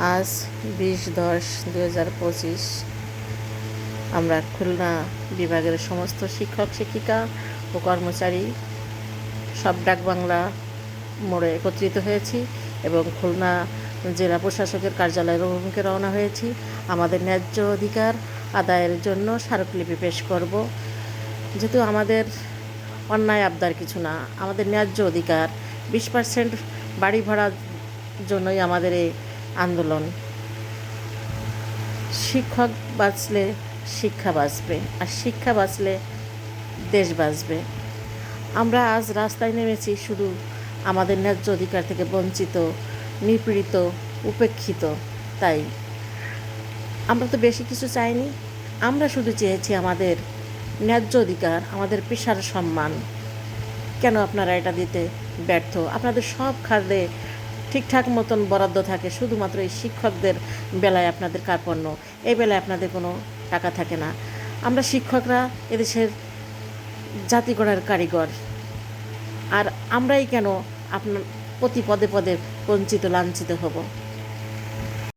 আজ 20/10/2025 আমরা খুলনা বিভাগের সমস্ত শিক্ষক শিক্ষিকা ও কর্মচারী সব ডাকবাংলা মোড়ে একত্রিত হয়েছি এবং খুলনা জেলা প্রশাসকের কার্যালয়ের অভিমুখে রওনা হয়েছি। আমাদের ন্যায্য অধিকার আদায়ের জন্য স্মারকলিপি পেশ করব। যেহেতু আমাদের অন্যায় আবদার কিছু না, আমাদের ন্যায্য অধিকার 20% বাড়ি ভাড়ার জন্যই আমাদের এই আন্দোলন। শিক্ষক বাঁচলে শিক্ষা বাঁচবে, আর শিক্ষা বাঁচলে দেশ বাঁচবে। আমরা আজ রাস্তায় নেমেছি শুধু আমাদের ন্যায্য অধিকার থেকে বঞ্চিত, নিপীড়িত, উপেক্ষিত। তাই আমরা তো বেশি কিছু চাইনি, আমরা শুধু চেয়েছি আমাদের ন্যায্য অধিকার, আমাদের পেশার সম্মান। কেন আপনারা এটা দিতে ব্যর্থ? আপনাদের সব খাতে ঠিকঠাক মতন বরাদ্দ থাকে, শুধুমাত্র এই শিক্ষকদের বেলায় আপনাদের কার্পণ্য, এই বেলায় আপনাদের কোনো টাকা থাকে না। আমরা শিক্ষকরা এদেশের জাতি গড়ার কারিগর, আর আমরাই কেন আপনার প্রতি পদে পদে বঞ্চিত লাঞ্ছিত হব?